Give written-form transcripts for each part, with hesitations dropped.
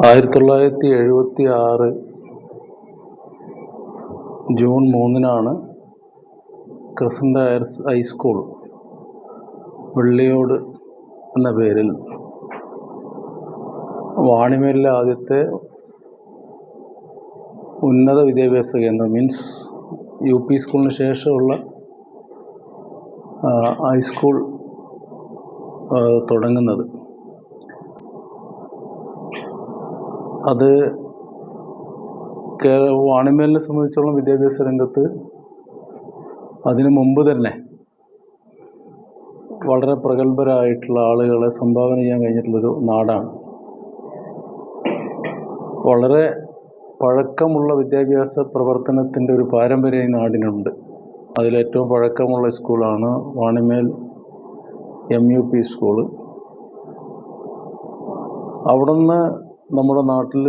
1976 June 3-നാണ് crescent high school വെള്ളിയോട് എന്ന പേരിൽ വാണിമേലിലെ ആദ്യത്തെ ഉന്നത വിദ്യാഭ്യാസ കേന്ദ്രം, മീൻസ് UP സ്കൂളിന് ശേഷമുള്ള ഹൈസ്കൂൾ തുടങ്ങുന്നത്. അത് വാണിമേലിനെ സംബന്ധിച്ചോളം വിദ്യാഭ്യാസ രംഗത്ത് അതിനു മുമ്പ് തന്നെ വളരെ പ്രഗത്ഭരായിട്ടുള്ള ആളുകളെ സംഭാവന ചെയ്യാൻ കഴിഞ്ഞിട്ടുള്ളൊരു നാടാണ്. വളരെ പഴക്കമുള്ള വിദ്യാഭ്യാസ പ്രവർത്തനത്തിൻ്റെ ഒരു പാരമ്പര്യം ഈ നാടിനുണ്ട്. അതിലേറ്റവും പഴക്കമുള്ള സ്കൂളാണ് വാണിമേൽ MUP സ്കൂള്. അവിടുന്ന് നമ്മുടെ നാട്ടിൽ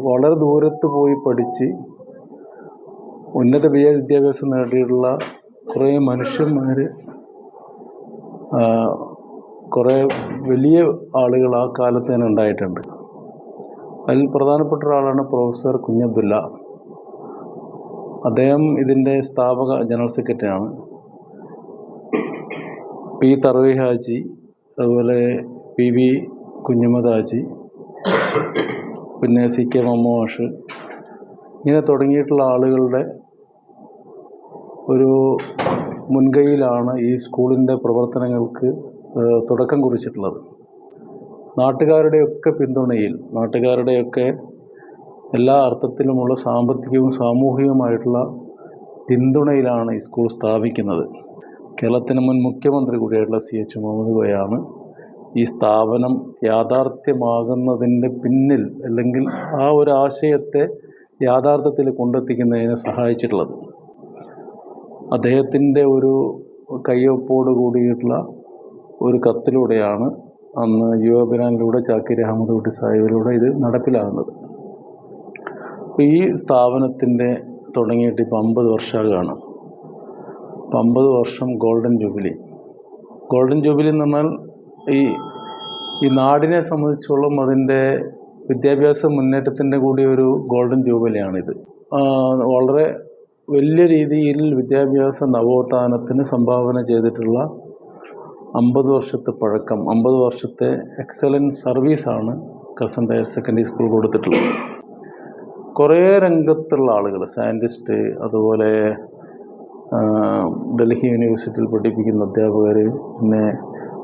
വളരെ ദൂരത്ത് പോയി പഠിച്ച് ഉന്നത വിദ്യാഭ്യാസം നേടിയിട്ടുള്ള കുറേ മനുഷ്യന്മാർ, കുറേ വലിയ ആളുകൾ ആ കാലത്ത് തന്നെ ഉണ്ടായിട്ടുണ്ട്. അതിൽ പ്രധാനപ്പെട്ട ഒരാളാണ് പ്രൊഫസർ കുഞ്ഞബ്ദുല്ല. അദ്ദേഹം ഇതിൻ്റെ സ്ഥാപക ജനറൽ സെക്രട്ടറിയാണ്. P. തർവി ഹാജി, അതുപോലെ PV കുഞ്ഞമ്മദ് ഹാജി, പിന്നെ CK മാഷ്, ഇങ്ങനെ തുടങ്ങിയിട്ടുള്ള ആളുകളുടെ ഒരു മുൻകൈയിലാണ് ഈ സ്കൂളിൻ്റെ പ്രവർത്തനങ്ങൾക്ക് തുടക്കം കുറിച്ചിട്ടുള്ളത്. നാട്ടുകാരുടെയൊക്കെ പിന്തുണയിൽ, നാട്ടുകാരുടെയൊക്കെ എല്ലാ അർത്ഥത്തിലുമുള്ള സാമ്പത്തികവും സാമൂഹികവുമായിട്ടുള്ള പിന്തുണയിലാണ് ഈ സ്കൂൾ സ്ഥാപിക്കുന്നത്. കേരളത്തിന് മുൻ മുഖ്യമന്ത്രി കൂടിയായിട്ടുള്ള CH മുഹമ്മദ് കോയയാണ് ഈ സ്ഥാപനം യാഥാർത്ഥ്യമാകുന്നതിൻ്റെ പിന്നിൽ, അല്ലെങ്കിൽ ആ ഒരു ആശയത്തെ യാഥാർത്ഥ്യത്തിൽ കൊണ്ടെത്തിക്കുന്നതിന് സഹായിച്ചിട്ടുള്ളത്. അദ്ദേഹത്തിൻ്റെ ഒരു കയ്യൊപ്പോട് കൂടിയിട്ടുള്ള ഒരു കത്തിലൂടെയാണ് അന്ന് യുവബിനാനിലൂടെ ചാക്കിരി അഹമ്മദ് കുട്ടി സാഹിബിലൂടെ ഇത് നടപ്പിലാകുന്നത്. അപ്പോൾ ഈ സ്ഥാപനത്തിൻ്റെ തുടങ്ങിയിട്ട് ഇപ്പോൾ 50 വർഷമാകുകയാണ്. 50 വർഷം ഗോൾഡൻ ജൂബിലി. ഗോൾഡൻ ജൂബിലി എന്ന് പറഞ്ഞാൽ ഈ നാടിനെ സംബന്ധിച്ചോളം അതിൻ്റെ വിദ്യാഭ്യാസ മുന്നേറ്റത്തിൻ്റെ കൂടി ഒരു ഗോൾഡൻ ജൂബിലിയാണിത്. വളരെ വലിയ രീതിയിൽ വിദ്യാഭ്യാസ നവോത്ഥാനത്തിന് സംഭാവന ചെയ്തിട്ടുള്ള 50 വർഷത്തെ പഴക്കം, 50 വർഷത്തെ എക്സലൻസ് സർവീസാണ് ക്രസന്റ് ഹയർ സെക്കൻഡറി സ്കൂൾ കൊടുത്തിട്ടുള്ളത്. കുറേ രംഗത്തുള്ള ആളുകൾ, സയൻറ്റിസ്റ്റ്, അതുപോലെ ഡൽഹി യൂണിവേഴ്സിറ്റിയിൽ പഠിപ്പിക്കുന്ന അധ്യാപകർ, പിന്നെ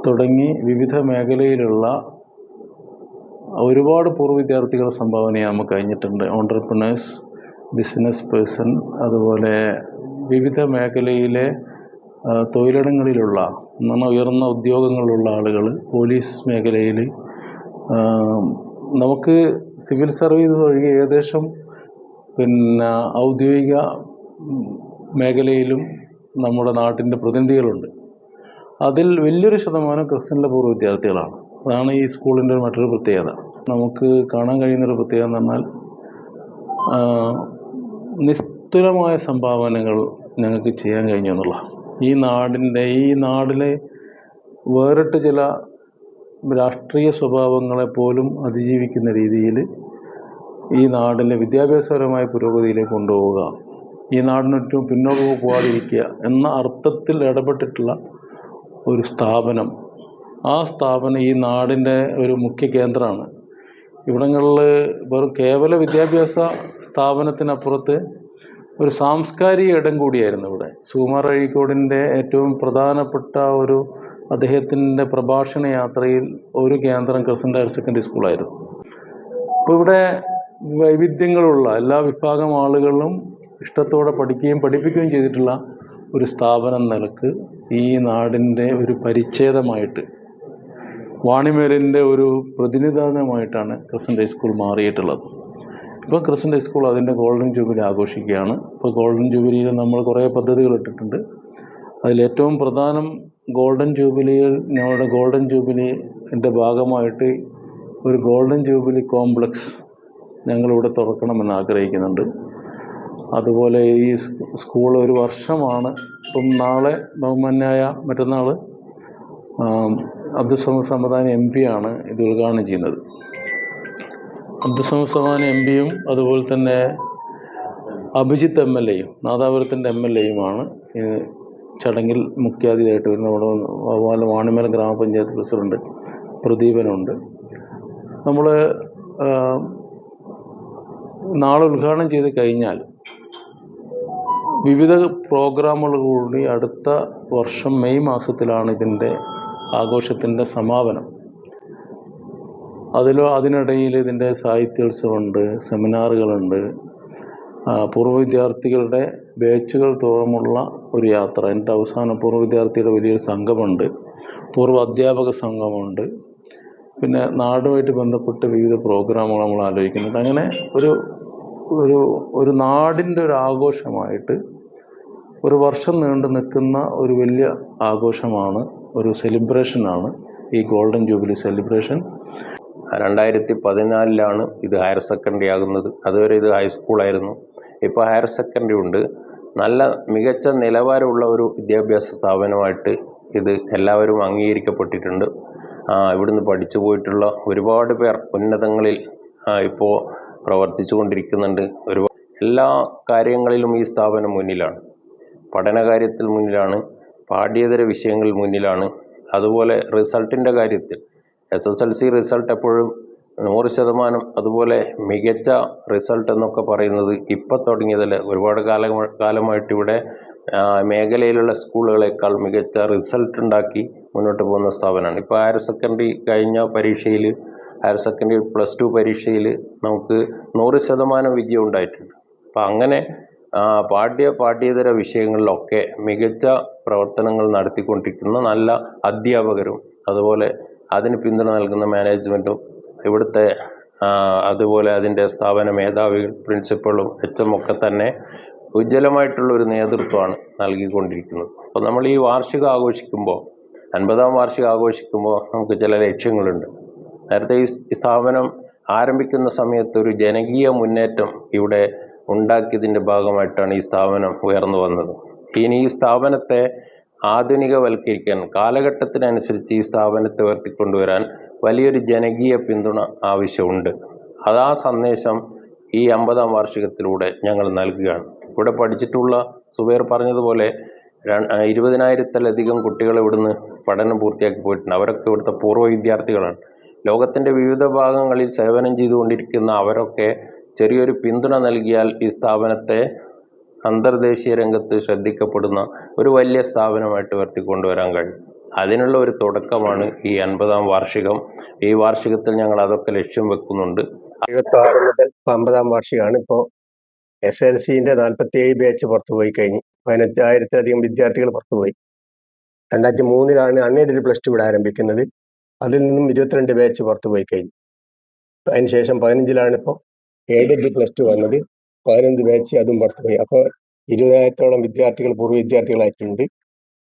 തുടങ്ങി വിവിധ മേഖലയിലുള്ള ഒരുപാട് പൂർവ്വ വിദ്യാർത്ഥികളെ സംഭാവന ചെയ്യാൻ നമുക്ക് കഴിഞ്ഞിട്ടുണ്ട്. ഓൺട്രപ്രണേഴ്സ്, ബിസിനസ് പേഴ്സൺ, അതുപോലെ വിവിധ മേഖലയിലെ തൊഴിലിടങ്ങളിലുള്ള ഉയർന്ന ഉദ്യോഗങ്ങളുള്ള ആളുകൾ, പോലീസ് മേഖലയിൽ, നമുക്ക് സിവിൽ സർവീസ് ഒഴികെ ഏകദേശം പിന്നെ ഔദ്യോഗിക മേഖലയിലും നമ്മുടെ നാട്ടിൻ്റെ പ്രതിനിധികളുണ്ട്. അതിൽ വലിയൊരു ശതമാനം ക്രിസ്ത്യനിലെ പൂർവ്വ വിദ്യാർത്ഥികളാണ്. അതാണ് ഈ സ്കൂളിൻ്റെ മറ്റൊരു പ്രത്യേകത. നമുക്ക് കാണാൻ കഴിയുന്നൊരു പ്രത്യേകത എന്ന് പറഞ്ഞാൽ നിസ്തുലമായ സംഭാവനകൾ ഞങ്ങൾക്ക് ചെയ്യാൻ കഴിഞ്ഞു എന്നുള്ള ഈ നാടിലെ വേറിട്ട് ചില രാഷ്ട്രീയ സ്വഭാവങ്ങളെ പോലും അതിജീവിക്കുന്ന രീതിയിൽ ഈ നാടിനെ വിദ്യാഭ്യാസപരമായ പുരോഗതിയിലേക്ക് കൊണ്ടുപോവുക, ഈ നാടിനൊട്ടും പിന്നോട്ട് പോകാതിരിക്കുക എന്ന അർത്ഥത്തിൽ ഇടപെട്ടിട്ടുള്ള ഒരു സ്ഥാപനം. ആ സ്ഥാപനം ഈ നാടിൻ്റെ ഒരു മുഖ്യ കേന്ദ്രമാണ്. ഇവിടങ്ങളിൽ വെറും കേവല വിദ്യാഭ്യാസ സ്ഥാപനത്തിനപ്പുറത്ത് ഒരു സാംസ്കാരിക ഇടം കൂടിയായിരുന്നു ഇവിടെ. സുകുമാർ അഴീക്കോടിൻ്റെ ഏറ്റവും പ്രധാനപ്പെട്ട അദ്ദേഹത്തിൻ്റെ പ്രഭാഷണ യാത്രയിൽ ഒരു കേന്ദ്രം ക്രസന്റ് ഹയർ സെക്കൻഡറി സ്കൂളായിരുന്നു. അപ്പോൾ ഇവിടെ വൈവിധ്യങ്ങളുള്ള എല്ലാ വിഭാഗം ആളുകളും ഇഷ്ടത്തോടെ പഠിപ്പിക്കുകയും ചെയ്തിട്ടുള്ള ഒരു സ്ഥാപനം നിലക്ക് ഈ നാടിൻ്റെ ഒരു പരിച്ഛേദമായിട്ട്, വാണിമേലിൻ്റെ ഒരു പ്രതിനിധാനമായിട്ടാണ് ക്രസന്റ് ഹൈസ്കൂൾ മാറിയിട്ടുള്ളത്. ഇപ്പോൾ ക്രസന്റ് ഹൈസ്കൂൾ അതിൻ്റെ ഗോൾഡൻ ജൂബിലി ആഘോഷിക്കുകയാണ്. ഇപ്പോൾ ഗോൾഡൻ ജൂബിലിയിൽ നമ്മൾ കുറേ പദ്ധതികൾ ഇട്ടിട്ടുണ്ട്. അതിലേറ്റവും പ്രധാനം ഞങ്ങളുടെ ഗോൾഡൻ ജൂബിലിൻ്റെ ഭാഗമായിട്ട് ഒരു ഗോൾഡൻ ജൂബിലി കോംപ്ലക്സ് ഞങ്ങളിവിടെ തുറക്കണമെന്ന് ആഗ്രഹിക്കുന്നുണ്ട്. അതുപോലെ ഈ സ്കൂൾ ഒരു വർഷമാണ്. ഇപ്പം നാളെ ബഹുമാന്യായ മറ്റന്നാൾ അബ്ദുൽ സമദ് സമദാനി MP ആണ് ഇത് ഉദ്ഘാടനം ചെയ്യുന്നത്. അബ്ദുസമദ് സമാൻ എം പിയും അതുപോലെ തന്നെ അഭിജിത്ത് എം എൽ എയും നാദാപുരത്തിൻ്റെ എം എൽ എയുമാണ് ഈ ചടങ്ങിൽ മുഖ്യാതിഥിയായിട്ട് വരുന്നത്. അവിടെ അതുപോലെ വാണിമേൽ ഗ്രാമപഞ്ചായത്ത് പ്രസിഡന്റ് പ്രദീപനുണ്ട്. നമ്മൾ നാളെ ഉദ്ഘാടനം ചെയ്ത് കഴിഞ്ഞാൽ വിവിധ പ്രോഗ്രാമുകൾ കൂടി അടുത്ത വർഷം മെയ് മാസത്തിലാണ് ഇതിൻ്റെ ആഘോഷത്തിൻ്റെ സമാപനം. അതിനിടയിൽ ഇതിൻ്റെ സാഹിത്യോത്സവമുണ്ട്, സെമിനാറുകളുണ്ട്, പൂർവ്വ വിദ്യാർത്ഥികളുടെ ബാച്ചുകൾ തോറുമുള്ള ഒരു യാത്ര. എൻ്റെ അവസാനം പൂർവ്വ വിദ്യാർത്ഥിയുടെ വലിയൊരു സംഘമുണ്ട്, പൂർവ്വ അധ്യാപക സംഘമുണ്ട്, പിന്നെ നാടുമായിട്ട് ബന്ധപ്പെട്ട് വിവിധ പ്രോഗ്രാമുകൾ നമ്മൾ ആലോചിക്കുന്നുണ്ട്. അങ്ങനെ ഒരു ഒരു ഒരു നാടിൻ്റെ ഒരു ആഘോഷമായിട്ട് ഒരു വർഷം നീണ്ടു നിൽക്കുന്ന ഒരു വലിയ ആഘോഷമാണ്, ഒരു സെലിബ്രേഷനാണ് ഈ ഗോൾഡൻ ജൂബിലി സെലിബ്രേഷൻ. 2014 ഇത് ഹയർ സെക്കൻഡറി ആകുന്നത്. അതുവരെ ഇത് ഹൈസ്കൂളായിരുന്നു. ഇപ്പോൾ ഹയർ സെക്കൻഡറി ഉണ്ട്. നല്ല മികച്ച നിലവാരമുള്ള ഒരു വിദ്യാഭ്യാസ സ്ഥാപനമായിട്ട് ഇത് എല്ലാവരും അംഗീകരിക്കപ്പെട്ടിട്ടുണ്ട്. ഇവിടുന്ന് പഠിച്ചു പോയിട്ടുള്ള ഒരുപാട് പേർ ഉന്നതങ്ങളിൽ ഇപ്പോൾ പ്രവർത്തിച്ചു കൊണ്ടിരിക്കുന്നുണ്ട്. എല്ലാ കാര്യങ്ങളിലും ഈ സ്ഥാപനം മുന്നിലാണ്. പഠനകാര്യത്തിൽ മുന്നിലാണ്, പാഠ്യേതര വിഷയങ്ങളിൽ മുന്നിലാണ്. അതുപോലെ റിസൾട്ടിൻ്റെ കാര്യത്തിൽ SSLC റിസൾട്ട് എപ്പോഴും 100%, അതുപോലെ മികച്ച റിസൾട്ട് എന്നൊക്കെ പറയുന്നത് ഇപ്പം തുടങ്ങിയതല്ല. ഒരുപാട് കാലമായിട്ട് ഇവിടെ മേഖലയിലുള്ള സ്കൂളുകളേക്കാൾ മികച്ച റിസൾട്ട് ഉണ്ടാക്കി മുന്നോട്ട് പോകുന്ന സ്ഥാപനമാണ്. ഇപ്പോൾ ഹയർ സെക്കൻഡറി കഴിഞ്ഞ പരീക്ഷയിൽ, ഹയർ സെക്കൻഡറി +2 പരീക്ഷയിൽ നമുക്ക് 100% വിജയം ഉണ്ടായിട്ടുണ്ട്. അപ്പം അങ്ങനെ പാഠ്യേതര വിഷയങ്ങളിലൊക്കെ മികച്ച പ്രവർത്തനങ്ങൾ നടത്തിക്കൊണ്ടിരിക്കുന്ന നല്ല അധ്യാപകരും അതുപോലെ അതിന് പിന്തുണ നൽകുന്ന മാനേജ്മെൻറ്റും ഇവിടുത്തെ അതുപോലെ അതിൻ്റെ സ്ഥാപന മേധാവികൾ, പ്രിൻസിപ്പളും HM ഒക്കെ തന്നെ ഉജ്ജ്വലമായിട്ടുള്ളൊരു നേതൃത്വമാണ് നൽകിക്കൊണ്ടിരിക്കുന്നത്. അപ്പോൾ നമ്മൾ ഈ വാർഷികം ആഘോഷിക്കുമ്പോൾ, 50ാം വാർഷികം ആഘോഷിക്കുമ്പോൾ നമുക്ക് ചില ലക്ഷ്യങ്ങളുണ്ട്. നേരത്തെ ഈ സ്ഥാപനം ആരംഭിക്കുന്ന സമയത്ത് ഒരു ജനകീയ മുന്നേറ്റം ഇവിടെ ഉണ്ടാക്കിയതിൻ്റെ ഭാഗമായിട്ടാണ് ഈ സ്ഥാപനം ഉയർന്നു വന്നത്. ഇനി ഈ സ്ഥാപനത്തെ ആധുനികവൽക്കരിക്കാൻ, കാലഘട്ടത്തിനനുസരിച്ച് ഈ സ്ഥാപനത്തെ ഉയർത്തിക്കൊണ്ടുവരാൻ വലിയൊരു ജനകീയ പിന്തുണ ആവശ്യമുണ്ട്. അതാ സന്ദേശം ഈ 50ാം വാർഷികത്തിലൂടെ ഞങ്ങൾ നൽകുകയാണ്. ഇവിടെ പഠിച്ചിട്ടുള്ള സുബൈർ പറഞ്ഞതുപോലെ 20,000-ത്തിലധികം കുട്ടികൾ ഇവിടുന്ന് പഠനം പൂർത്തിയാക്കി പോയിട്ടുണ്ട്. അവരൊക്കെ ഇവിടുത്തെ പൂർവ്വ വിദ്യാർത്ഥികളാണ്. ലോകത്തിൻ്റെ വിവിധ ഭാഗങ്ങളിൽ സേവനം ചെയ്തുകൊണ്ടിരിക്കുന്ന അവരൊക്കെ ചെറിയൊരു പിന്തുണ നൽകിയാൽ ഈ സ്ഥാപനത്തെ അന്തർദേശീയ രംഗത്ത് ശ്രദ്ധിക്കപ്പെടുന്ന ഒരു വലിയ സ്ഥാപനമായിട്ട് ഉയർത്തിക്കൊണ്ടുവരാൻ കഴിയും. അതിനുള്ള ഒരു തുടക്കമാണ് ഈ 50ാം വാർഷികം. ഈ വാർഷികത്തിൽ ഞങ്ങൾ അതൊക്കെ ലക്ഷ്യം വെക്കുന്നുണ്ട്. 26 മുതൽ 50ാം വാർഷികമാണ്. ഇപ്പോൾ SLCൻ്റെ 47 ബാച്ച് പുറത്തുപോയി കഴിഞ്ഞു. 15,000-ലധികം വിദ്യാർത്ഥികൾ പുറത്തുപോയി. 2003 അൺഎയ്ഡഡ് +2 ഇവിടെ ആരംഭിക്കുന്നത്. അതിൽ നിന്നും 22 ബാച്ച് പുറത്തുപോയി കഴിഞ്ഞു. അതിനുശേഷം 15 ഇപ്പോൾ എയ്ഡഡ് +2 വന്നത്. 15 ബാച്ച് അതും പുറത്തുപോയി. അപ്പോൾ 20,000-ഓളം വിദ്യാർത്ഥികൾ പൂർവ്വ വിദ്യാർത്ഥികളായിട്ടുണ്ട്.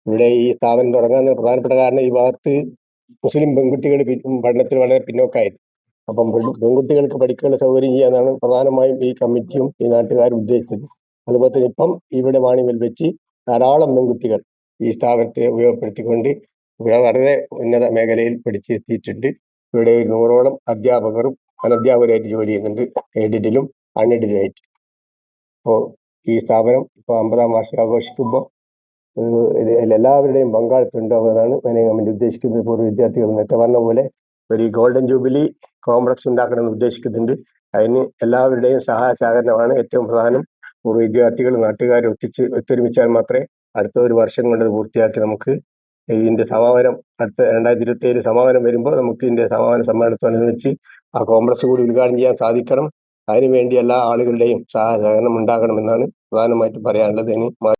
ഇവിടെ ഈ സ്ഥാപനം തുടങ്ങാൻ പ്രധാനപ്പെട്ട കാരണം ഈ ഭാഗത്ത് മുസ്ലിം പെൺകുട്ടികൾ പഠനത്തിൽ വളരെ പിന്നോക്കമായിരുന്നു. അപ്പം പെൺകുട്ടികൾക്ക് പഠിക്കാനുള്ള സൗകര്യം ചെയ്യാനാണ് പ്രധാനമായും ഈ കമ്മിറ്റിയും ഈ നാട്ടുകാരും ഉദ്ദേശിച്ചത്. അതുപോലെ തന്നെ ഇപ്പം ഇവിടെ വാണിമേൽ വെച്ച് ധാരാളം പെൺകുട്ടികൾ ഈ സ്ഥാപനത്തെ ഉപയോഗപ്പെടുത്തിക്കൊണ്ട് വളരെ ഉന്നത മേഖലയിൽ പഠിച്ചെത്തിയിട്ടുണ്ട്. ഇവിടെ 100ഓളം അധ്യാപകരും അനധ്യാപകരായിട്ട് ജോലി ചെയ്യുന്നുണ്ട്, എയ്ഡഡിലും അൺഎയ്ഡഡിലുമായിട്ട്. അപ്പോൾ ഈ സ്ഥാപനം ഇപ്പോൾ 50ാം വാർഷികം ആഘോഷിക്കുമ്പോൾ എല്ലാവരുടെയും പങ്കാളിത്തം ഉണ്ടാവുന്നതാണ് മാനേജിംഗ് കമ്മിറ്റി ഉദ്ദേശിക്കുന്നത്. പൂർവ്വ വിദ്യാർത്ഥികൾ നേരത്തെ പറഞ്ഞ പോലെ ഒരു ഗോൾഡൻ ജൂബിലി കോംപ്ലക്സ് ഉണ്ടാക്കണമെന്ന് ഉദ്ദേശിക്കുന്നുണ്ട്. അതിന് എല്ലാവരുടെയും സഹായ സഹകരണമാണ് ഏറ്റവും പ്രധാനം. പൂർവ്വ വിദ്യാർത്ഥികൾ, നാട്ടുകാർ ഒത്തൊരുമിച്ചാൽ മാത്രമേ അടുത്ത ഒരു വർഷം കൊണ്ട് പൂർത്തിയാക്കി നമുക്ക് ഇതിൻ്റെ സമാപനം, അടുത്ത 2027 സമാപനം വരുമ്പോൾ നമുക്ക് ഇതിൻ്റെ സമാപന സമ്മേളനത്തോടനുബന്ധിച്ച് ആ കോംപ്ലക്സ് കൂടി ഉദ്ഘാടനം ചെയ്യാൻ സാധിക്കണം. അതിനുവേണ്ടി എല്ലാ ആളുകളുടെയും സഹായ സഹകരണം ഉണ്ടാകണമെന്നാണ് പ്രധാനമായിട്ടും പറയാനുള്ളത്.